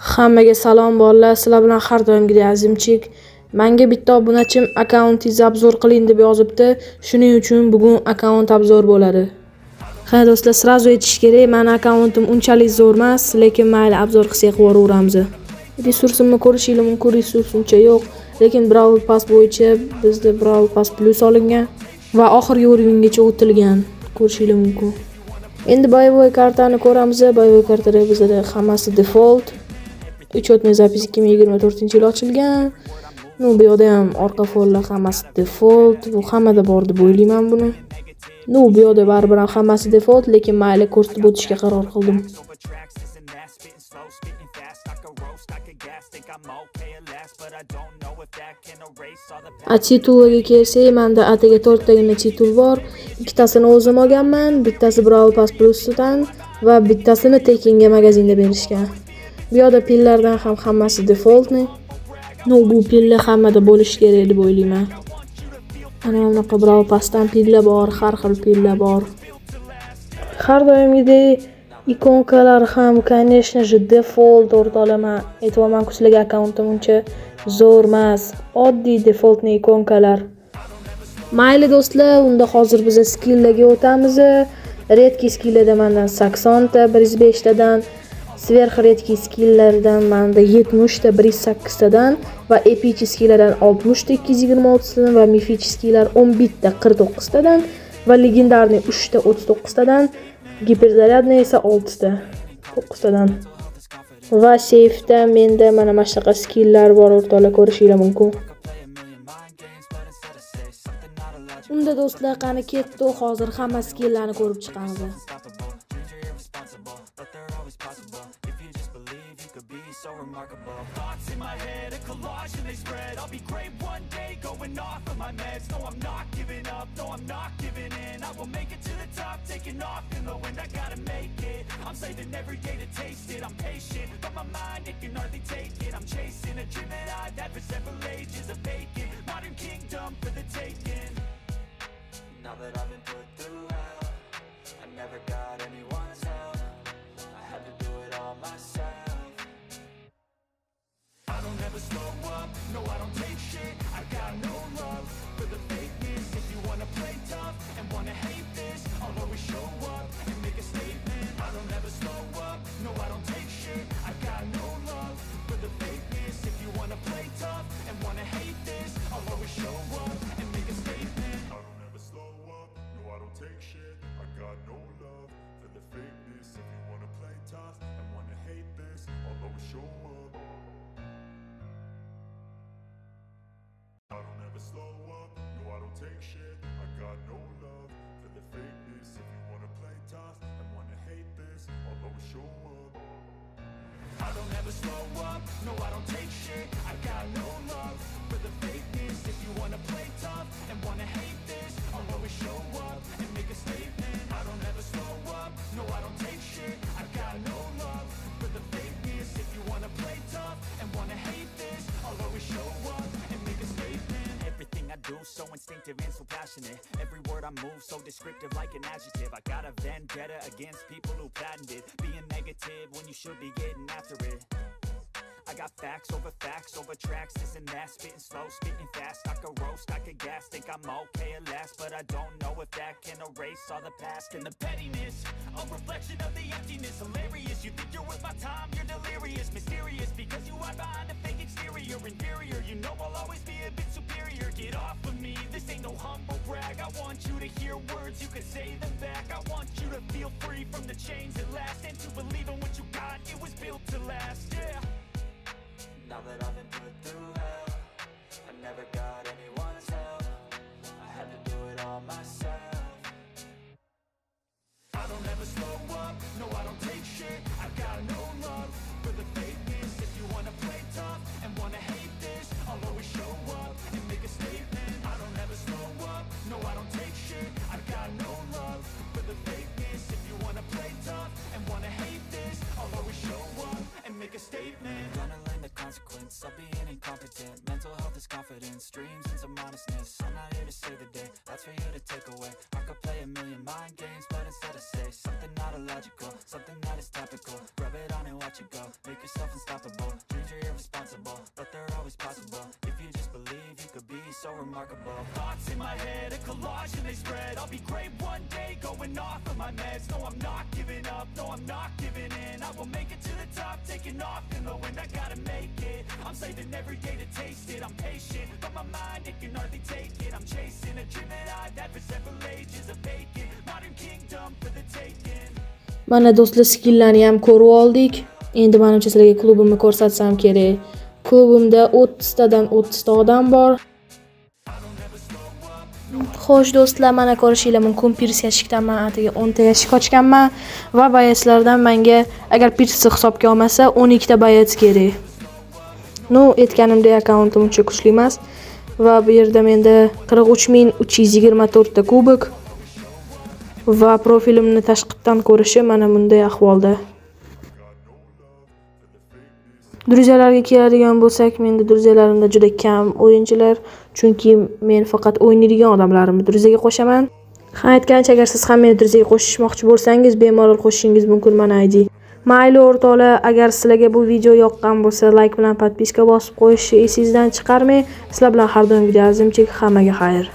Hammaga salom bolalar, sizlar bilan har doimgidek Azimchik. Menga bitta obunachim akkauntingizni obzor qiling deb yozibdi. Shuning uchun bugun akkaunt obzor bo'ladi. Ha do'stlar, srazu aytish kerak, meni akkauntim unchalik zo'r emas, lekin mayli obzor qilsak qo'yaveramiz. Resursimni ko'rishingiz mumkin, resurs uncha yo'q, lekin Brawl Pass bo'yicha bizda Brawl Pass Plus olingan va oxirgi urovgacha o'tilgan. Ko'rishingiz mumkin. Endi boyovoy kartani ko'ramiz. Boyovoy kartalar bizda hammasi default. Учетный запись 2024-yil ochilgan. Bu yerda ham orqa fonlar hammasi default. Bu hammada bor deb o'ylayman buni. Bu yerda baribir ham hammasi default, lekin mayli ko'rsatib o'tishga qaror qildim. Titulga kelsak, menda ataga 4 tagina titul bor. Ikkitasini o'zim olganman, bittasi Brawl Pass Plus'dan va bittasini Tekinga magazinda berishgan. Bu yerda pillardan ham hammasi defaultni. Bu pillar hammada bo'lishi kerak deb o'ylayman. Ana bunaqa Brawl Pass'dan pillar bor, har xil pillar bor. Har doimgidek ikonkalar ham, конечно же, default o'rtalaman. Aytmoqman, sizlarga akkauntim uncha zo'r emas. Oddiy defaultni ikonkalar. Mayli do'stlar, unda hozir biz skilllarga o'tamiz. Redki skilllarda mendan 80 ta, 105 tadan, sverxredki skillardan menda 70 ta, 108 tadan va epicheskiylardan 60 ta, 226 tadan va mificheskiylar 11 ta, 49 tadan va legendarniy 3 ta, 39 tadan, giperzaryadniy esa 6 ta, 9 tadan. Va safe'da menda mana shunaqa skilllar bor, o'rtoqlar, ko'rishingiz mumkin. Unda do'stlar, qani ketdi, hozir hamma skilllarni ko'rib chiqamiz. So remarkable thoughts in my head, a collage and they spread. I'll be great one day, going off of my meds. No, I'm not giving up, no, I'm not giving in. I will make it to the top, taking off in the wind. I gotta make it, I'm saving every day to taste it. I'm patient, but my mind, it can hardly take it. I'm chasing a dream that I've had for several ages, a vacant modern kingdom for the taking. Now that I've been put through hell, I never got anyone's help. I had to do it all myself. I don't ever slow up, no I don't take shit. I got no love for the fakeness. If you wanna play tough and wanna hate this, I'll always show up and make a statement. I don't ever slow up, no I don't take shit. I got no love for the fakeness. If you wanna play tough and wanna hate this, I'll always show up and make a statement. I don't ever slow up, no I don't take shit. I got no love for the fakeness. If you wanna play tough and wanna hate this, I'll always show up. I don't ever slow up, no I don't take shit. I got no love for the fakeness. If you wanna play tough and wanna hate this, I'll always show up. I don't ever slow up, no I don't take shit. I got no love for the fakeness. If you wanna play tough and wanna hate this, I'll always show up and make a statement. I don't ever slow up, no I don't take shit. I got no love for the fakeness. If you wanna play tough and wanna hate this, I'll always show up and make a statement. Everything I do so instinctive and so passionate. Every word I move so descriptive like an adjective. I got a vendetta against people who patented being negative when you should be getting after it. I got facts over tracks, this and that, spitting slow, spitting fast. I could roast, I could gas, think I'm okay at last, but I don't know if that can erase all the past. And the pettiness, a reflection of the emptiness. Hilarious, you think you're worth my time, you're delirious. Mysterious, because you hide behind a fake exterior. Inferior, you know I'll always be a bit superior. Get off of me, this ain't no humble brag. I want you to hear words, you can say them back. I want you to feel free from the chains at last, and to believe in what you got, it was built to last, yeah. Now that I've been put through hell, I never got anyone's help. I had to do it all myself. I don't ever slow up, no I don't take shit. I got no love for the fakeness. If you wanna play tough and wanna hate this, I'll always show up and make a statement. I don't ever slow up, no I don't take shit. I got no love for the fakeness. If you wanna play tough and wanna hate this, I'll always show up and make a statement. Gonna learn the consequence of being incompetent. Mental health is confidence, dreams and some honestness. I'm not here to save the day, that's for you to take away. I could play a million mind games, but instead I say something not illogical, something that is topical. Rub it on and watch it go, make yourself unstoppable. so remarkable. Thoughts in my head, a collage and they spread. I'll be great one day, going off of my meds. No, I'm not giving up, no, I'm not giving in. I will make it to the top, taking off in the wind. I gotta make it, I'm saving every day to taste it. I'm patient, but my mind, it can hardly take it. I'm chasing a dream that I've had for several ages. A vacant, modern kingdom for the taking. Mana do'stlar, skilllarni ham ko'rib oldik. Endi menimcha sizlarga klubimni ko'rsatsam kerak. Klubimda 30 tadan 30 ta odam bor. Xo'sh do'stlar, mana ko'rishinglar mumkin, Pirs yashikdan men ataga 10 ta yashik ochganman va bayaslardan menga agar Pirsni hisobga olmasa 12 ta bayas kerak. No, aytganimdek akkauntim uncha kuchli emas va bu yerda menda 43324 ta kubok va profilimni tashqitdan ko'rishi mana bunday ahvolda. Druziyalarga keladigan bo'lsak, menda druziyalarimda juda kam o'yinchilar, chunki men faqat o'ynaydigan odamlarimni druziyaga qo'shaman. Ha, aytgancha, agar siz ham meni druziyaga qo'shishmoqchi bo'lsangiz, bemalol qo'shishingiz mumkin mana ID. Mayli o'rtoqlar, agar sizlarga bu video yoqqan bo'lsa, like bilan podpiska bosib qo'yishni esingizdan chiqarmang. Sizlar bilan har doim video yozimchik. Hammaga xayr.